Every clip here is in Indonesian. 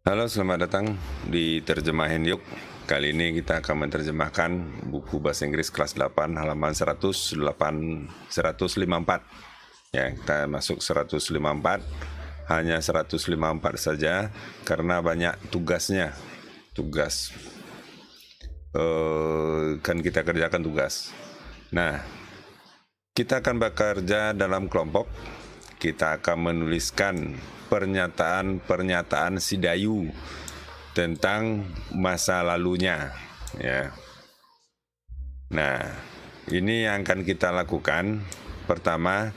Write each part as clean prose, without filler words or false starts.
Halo, selamat datang di Terjemahin Yuk. Kali ini kita akan menerjemahkan buku bahasa Inggris kelas 8 halaman 154. Ya, kita masuk 154. Hanya 154 saja karena banyak tugasnya. Tugas kan kita kerjakan tugas. Nah, kita akan bekerja dalam kelompok. Kita akan menuliskan pernyataan-pernyataan si Dayu tentang masa lalunya, ya. Nah, ini yang akan kita lakukan. Pertama,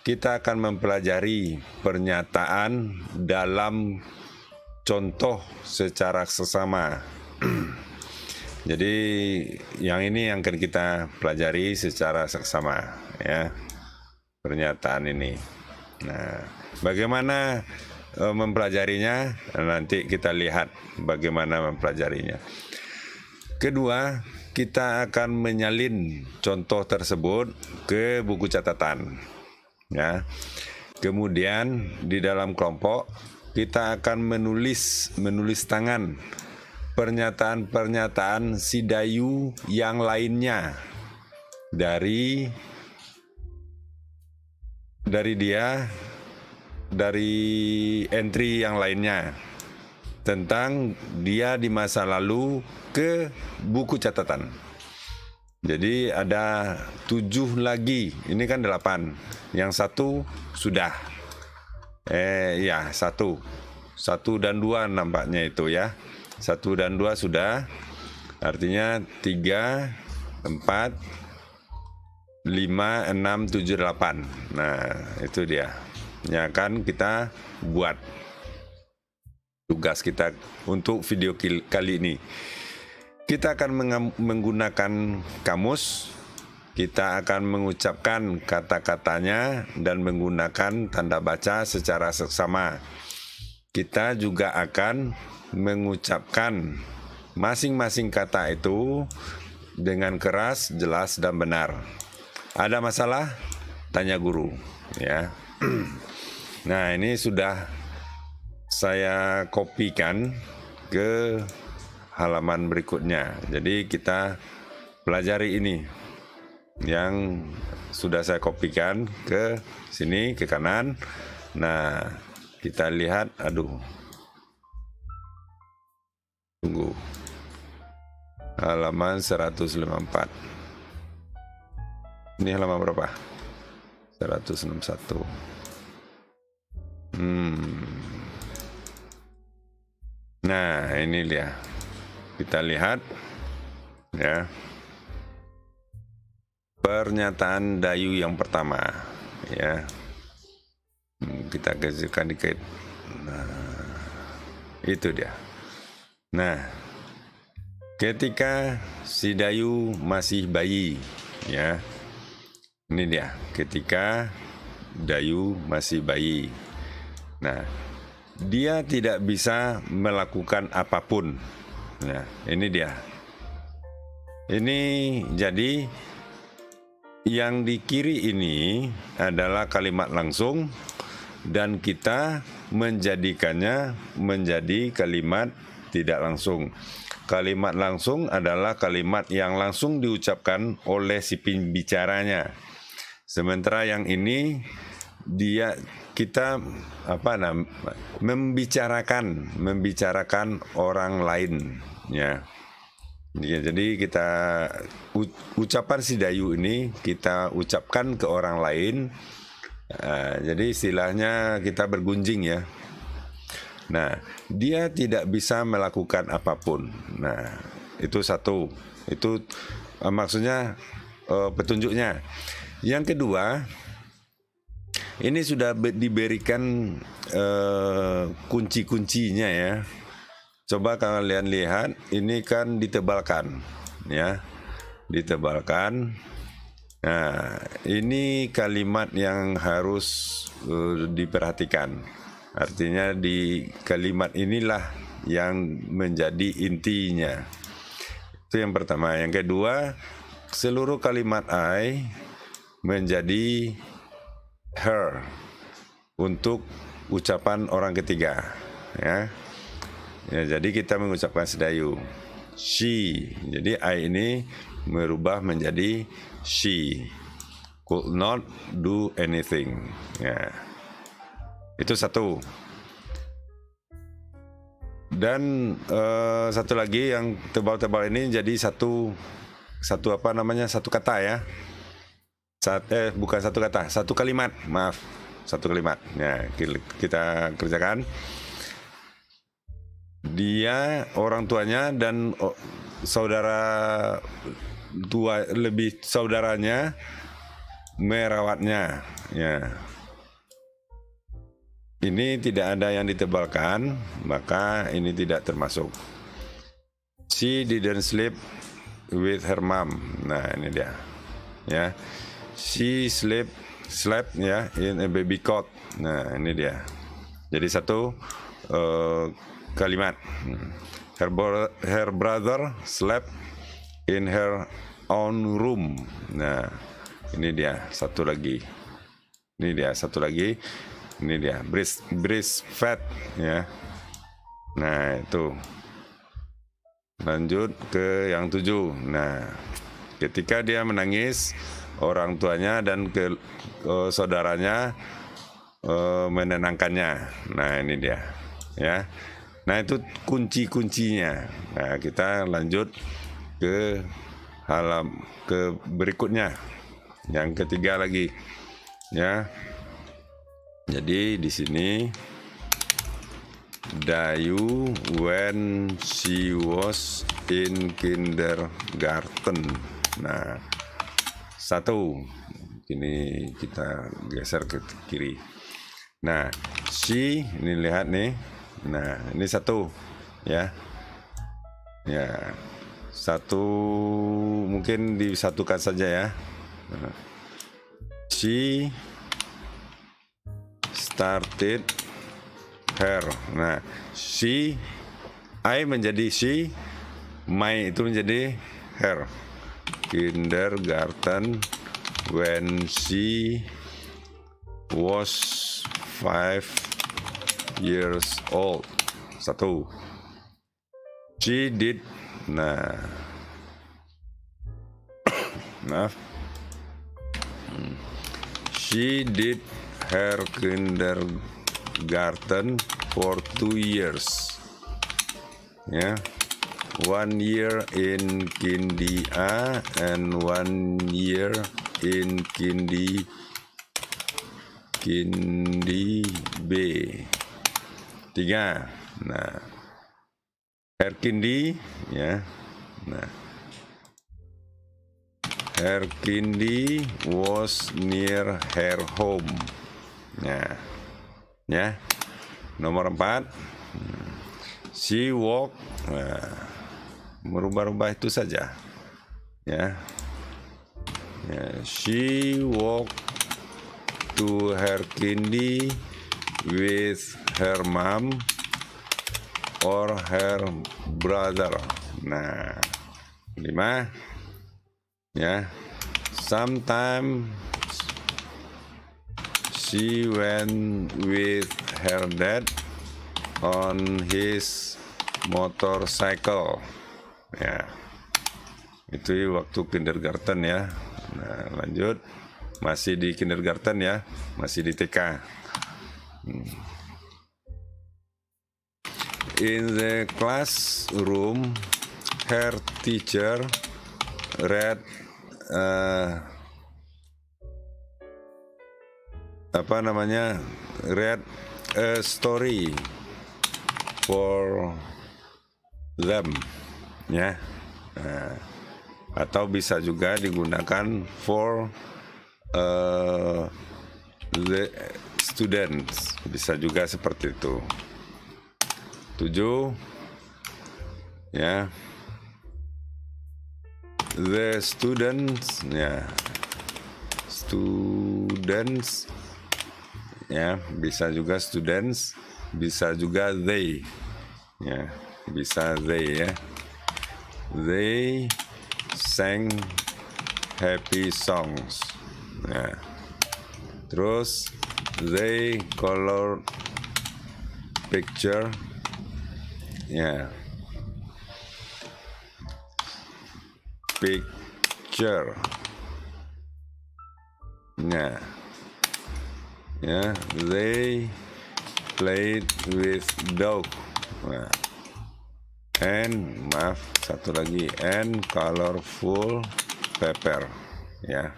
kita akan mempelajari pernyataan dalam contoh secara sesama. Jadi, yang ini yang akan kita pelajari secara seksama, ya. Pernyataan ini. Nah, bagaimana mempelajarinya? Nanti kita lihat bagaimana mempelajarinya. Kedua, kita akan menyalin contoh tersebut ke buku catatan. Ya. Kemudian di dalam kelompok kita akan menulis tangan pernyataan-pernyataan si Dayu yang lainnya dari dia, dari entry yang lainnya tentang dia di masa lalu ke buku catatan. Jadi ada 7 lagi, ini kan 8, yang satu sudah, satu dan 2 nampaknya itu ya, 1 dan 2 sudah, artinya 3, 4, 5, 6, 7, 8. Nah, itu dia. Yang akan kita buat tugas kita untuk video kali ini. Kita akan menggunakan kamus. Kita akan mengucapkan kata-katanya dan menggunakan tanda baca secara seksama. Kita juga akan mengucapkan masing-masing kata itu dengan keras, jelas, dan benar. Ada masalah? Tanya guru, ya. Nah, ini sudah saya kopikan ke halaman berikutnya. Jadi kita pelajari ini yang sudah saya kopikan ke sini, ke kanan. Nah, kita lihat, tunggu. Halaman 154. Ini halaman berapa? 161. Nah, ini dia. Kita lihat ya. Pernyataan Dayu yang pertama, ya. Kita kecilkan dikit. Nah, itu dia. Nah, ketika si Dayu masih bayi, ya. Ini dia, ketika Dayu masih bayi. Nah, dia tidak bisa melakukan apapun. Nah, ini dia. Ini jadi yang di kiri ini adalah kalimat langsung dan kita menjadikannya menjadi kalimat tidak langsung. Kalimat langsung adalah kalimat yang langsung diucapkan oleh si pembicaranya. Sementara yang ini kita membicarakan orang lain, ya. Jadi kita ucapan si Dayu ini kita ucapkan ke orang lain. Jadi istilahnya kita bergunjing, ya. Nah, dia tidak bisa melakukan apapun. Nah, itu satu. Itu maksudnya petunjuknya. Yang kedua, ini sudah diberikan kunci-kuncinya, ya. Coba kalian lihat, ini kan ditebalkan, ya. Ditebalkan. Nah, ini kalimat yang harus diperhatikan. Artinya di kalimat inilah yang menjadi intinya. Itu yang pertama. Yang kedua, seluruh kalimat I menjadi her untuk ucapan orang ketiga, ya. Ya, jadi kita mengucapkan sedayu. She. Jadi I ini merubah menjadi she. Could not do anything. Ya. Itu satu. Dan satu lagi yang tebal-tebal ini jadi satu apa namanya, satu kata ya. Bukan satu kata, satu kalimat, maaf, satu kalimat. Ya, kita kerjakan. Dia, orang tuanya dan saudaranya merawatnya. Ya. Ini tidak ada yang ditebalkan, maka ini tidak termasuk. She didn't sleep with her mom. Nah, ini dia. Ya. She slept ya in a baby cot. Nah, ini dia. Jadi satu kalimat. Her brother slept in her own room. Nah, ini dia satu lagi. Ini dia satu lagi. Ini dia breastfed ya. Nah, itu. Lanjut ke yang 7. Nah, ketika dia menangis, orang tuanya dan saudaranya menenangkannya. Nah, ini dia ya. Nah, itu kunci-kuncinya. Nah, kita lanjut ke berikutnya. Yang ketiga lagi. Ya. Jadi di sini Dayu when she was in kindergarten. Nah, satu. Ini kita geser ke kiri. Nah, she, ini lihat nih. Nah, ini satu ya. Ya. Satu mungkin disatukan saja ya. Nah, she started her. Nah, she, I menjadi she, my itu menjadi her. Kindergarten when she was 5 years old. Satu. She did. Nah, maaf. She did her kindergarten for 2 years. Ya. 1 year in Kindi A and 1 year in Kindi B. 3. Nah, her Kindi ya. Nah, her Kindi was near her home. Nah, ya. Nomor 4. She walked. Nah, merubah-rubah itu saja. Ya. Ya, she walked to her Kindi with her mom or her brother. Nah, 5. Ya. Sometimes she went with her dad on his motorcycle. Ya, itu waktu kindergarten ya. Nah, lanjut, masih di kindergarten ya, masih di TK. In the classroom, her teacher read read a story for them. Ya, atau bisa juga digunakan for the students, bisa juga seperti itu. 7. Ya, the students ya, students ya, bisa juga students, bisa juga they ya, bisa they ya. They sang happy songs. Nah, terus they colored picture ya. Picture. Nah, ya, they played with dog. Nah, and maaf, satu lagi, and colorful pepper, ya.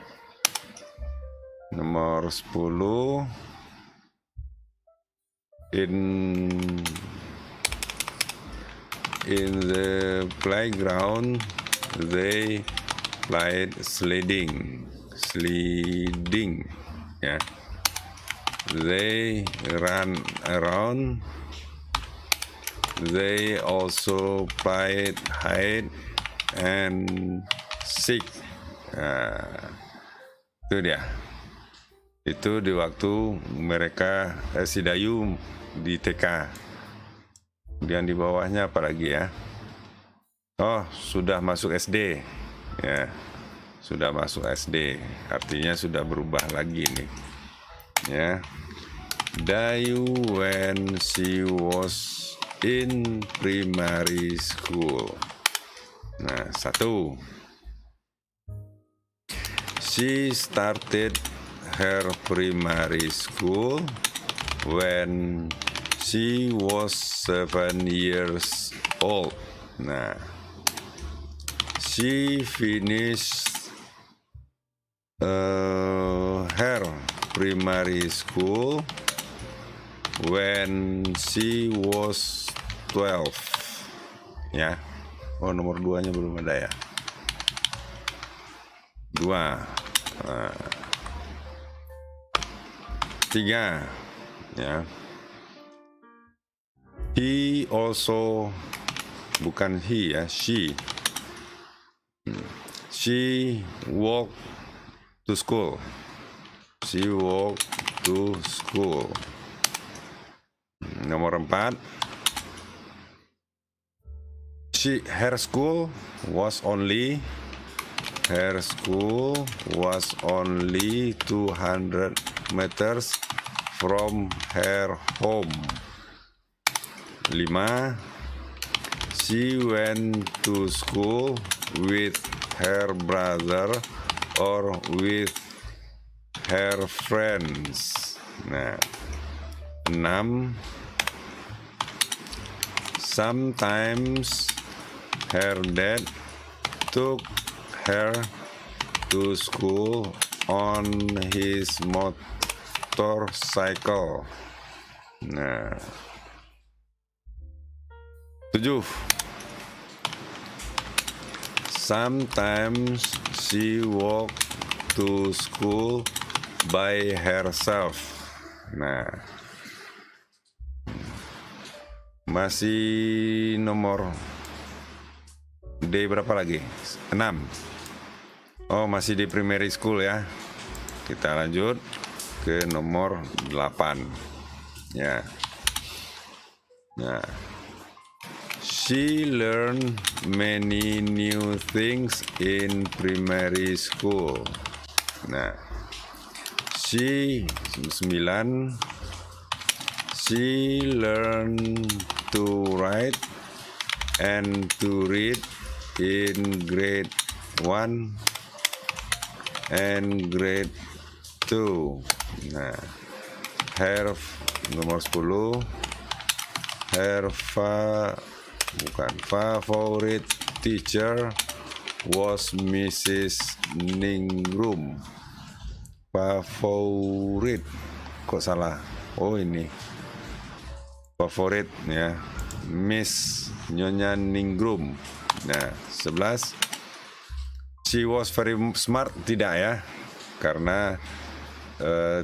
Nomor 10, in the playground they played sliding, ya. They ran around. They also played hide and seek. Nah, itu dia. Itu di waktu mereka si Dayu di TK. Kemudian di bawahnya apa lagi ya? Oh, sudah masuk SD. Ya, sudah masuk SD. Artinya sudah berubah lagi nih. Ya. Dayu when she was in primary school. Nah, 1. She started her primary school when she was 7 years old. Nah, she finished her primary school when she was 12. Ya. Oh, nomor 2-nya belum ada ya. 2. 3. Ya. He also, bukan he ya, she. She walked to school. She walked to school. Nomor 4. Her school was only 200 meters from her home. 5. She went to school with her brother or with her friends. Nah, 6. Sometimes her dad took her to school on his motorcycle. Nah, 7. Sometimes she walked to school by herself. Nah, masih nomor D berapa lagi? 6. Oh, masih di primary school ya. Kita lanjut ke nomor 8. Ya. Nah, she learned many new things in primary school. Nah, 9. She learned to write and to read in grade 1 and grade 2. Nah, her nomor 10. Her favorite teacher was Mrs. Ningrum. Favorit, kok salah? Oh, ini favorit ya, Miss Nyonya Ningrum. Nah, 11. She was very smart, tidak ya, karena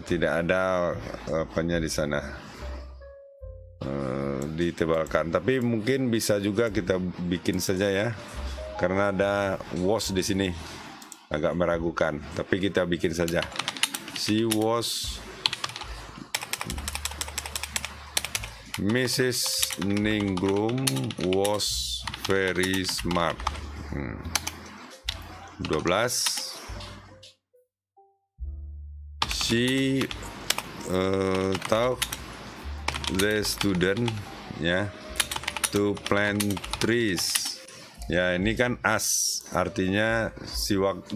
tidak ada apanya di sana ditebalkan. Tapi mungkin bisa juga kita bikin saja ya, karena ada was di sini, agak meragukan. Tapi kita bikin saja. She was Mrs. Ningrum was very smart. 12. She taught the student, ya. to plant trees. Ya, ini kan as, artinya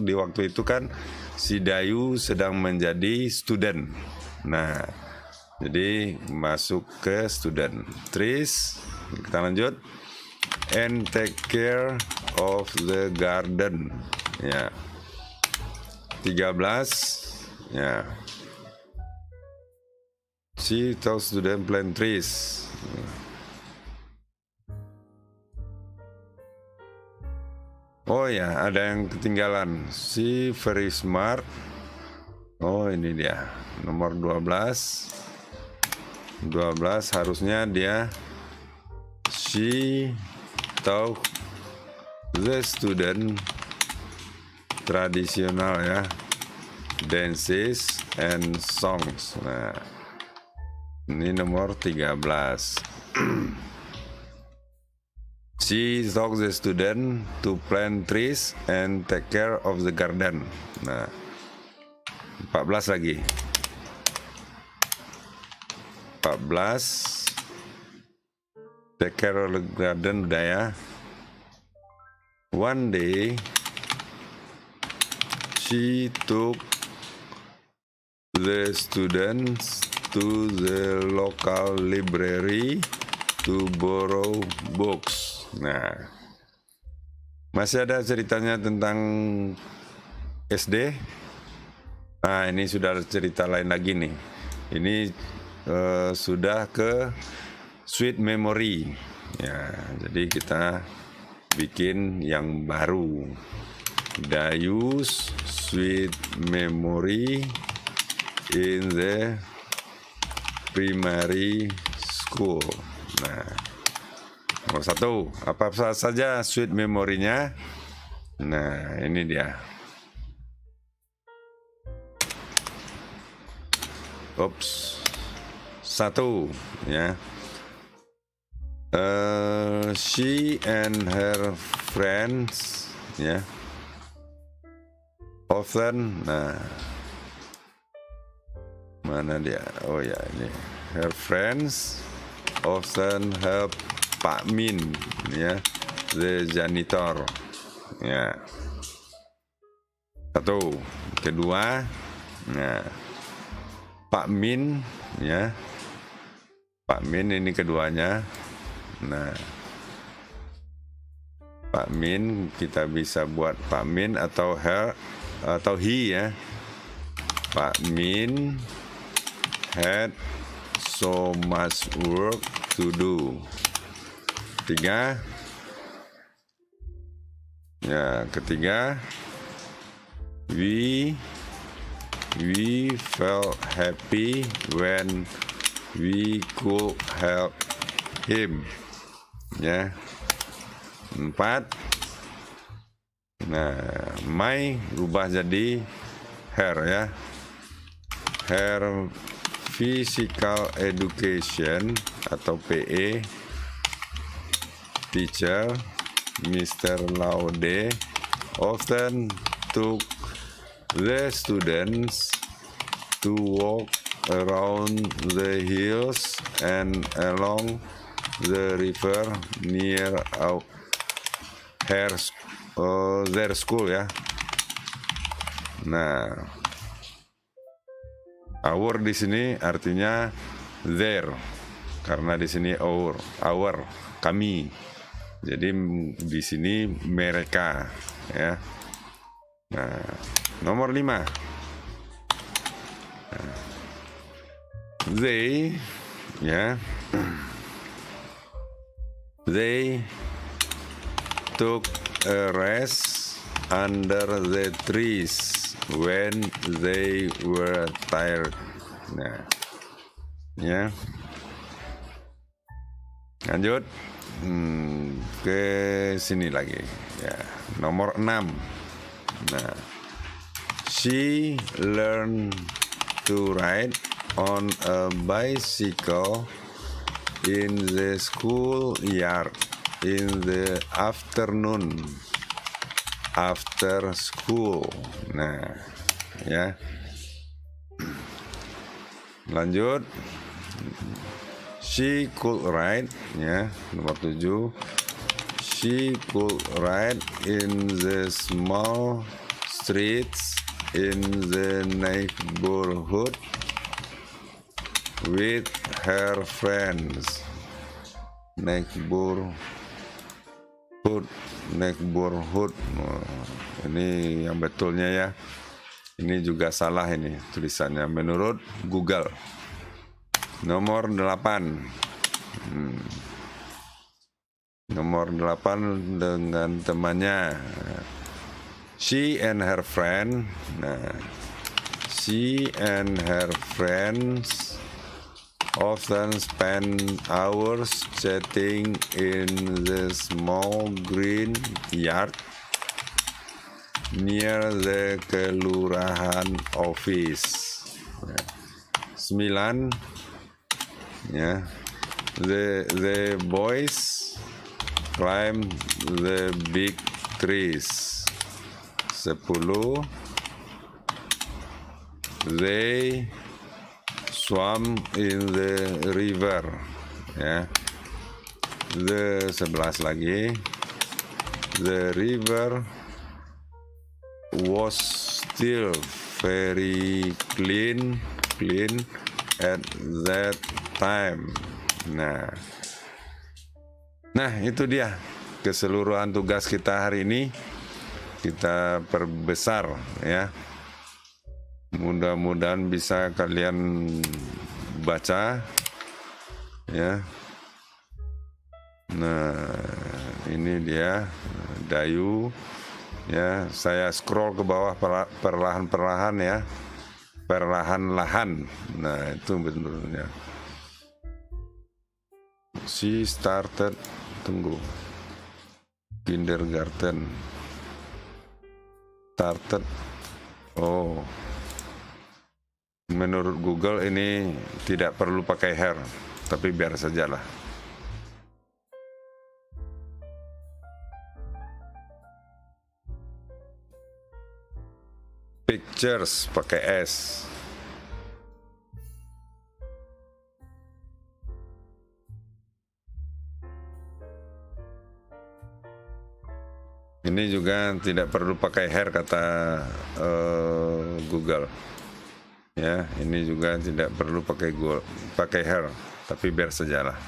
di waktu itu kan si Dayu sedang menjadi student. Nah, jadi masuk ke student. Trees, kita lanjut. And take care of the garden. Ya. 13. Ya. She tells student plant trees. Oh ya, ada yang ketinggalan. She very smart. Oh, ini dia. Nomor 12. 12 harusnya dia she taught the student tradisional ya, dances and songs. Nah, ini nomor 13. She taught the student to plant trees and take care of the garden. Nah, 14 lagi. 14. Take care of the garden udah ya. One day, she took the students to the local library to borrow books. Nah, masih ada ceritanya tentang SD. Nah, ini sudah cerita lain lagi nih. Ini sudah ke sweet memory. Ya, jadi kita bikin yang baru. Dayu's sweet memory in the primary school. Nah, nomor 1, apa saja sweet memorinya? Nah, ini dia. Oops. 1 ya. She and her friends ya. Often, nah, mana dia? Oh ya, ini. Her friends often help Pak Min ya, the janitor ya. 1. Kedua, nah, Pak Min ya. Pak Min ini keduanya. Nah, Pak Min kita bisa buat Pak Min atau her atau he ya. Pak Min had so much work to do. 3. Ya, ketiga, we felt happy when we could help him. Ya. 4. Nah, my rubah jadi her ya. Her physical education atau PE teacher Mr. Laude often took the students to walk around the hills and along the river near their school ya. Nah, our di sini artinya their, karena di sini our kami. Jadi di sini mereka ya. Nah, nomor 5. They ya. They took a rest under the trees when they were tired. Nah, ya. Lanjut ke sini lagi. Ya, nomor 6. Nah, she learned to ride on a bicycle in the school yard in the afternoon after school. Nah, ya. Lanjut. She could ride, ya, nomor 7. She could ride in the small streets in the neighborhood with her friends. Neighborhood. Oh, ini yang betulnya ya. Ini juga salah ini tulisannya menurut Google. Nomor 8. Nomor 8 dengan temannya. She and her friend. Nah, she and her friends often spend hours chatting in the small green yard near the kelurahan office. 9. Ya, the boys climb the big trees. 10. They swam in the river. Ya, the 11 lagi. The river was still very clean at that time. Nah, itu dia keseluruhan tugas kita hari ini. Kita perbesar ya. Mudah-mudahan bisa kalian baca ya. Nah, ini dia Dayu ya. Saya scroll ke bawah perlahan-perlahan ya. Perlahan-lahan. Nah, itu bentuknya. She started, kindergarten. Started. Oh, menurut Google ini tidak perlu pakai her, tapi biar sajalah. Pictures pakai S. Ini juga tidak perlu pakai hair kata Google. Ya, ini juga tidak perlu pakai hair, tapi biar sajalah.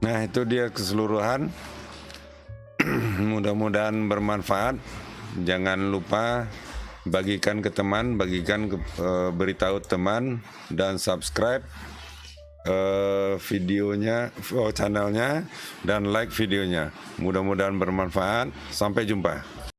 Nah, itu dia keseluruhan. Mudah-mudahan bermanfaat. Jangan lupa bagikan ke teman, beritahu teman, dan subscribe videonya, channelnya, dan like videonya. Mudah-mudahan bermanfaat. Sampai jumpa.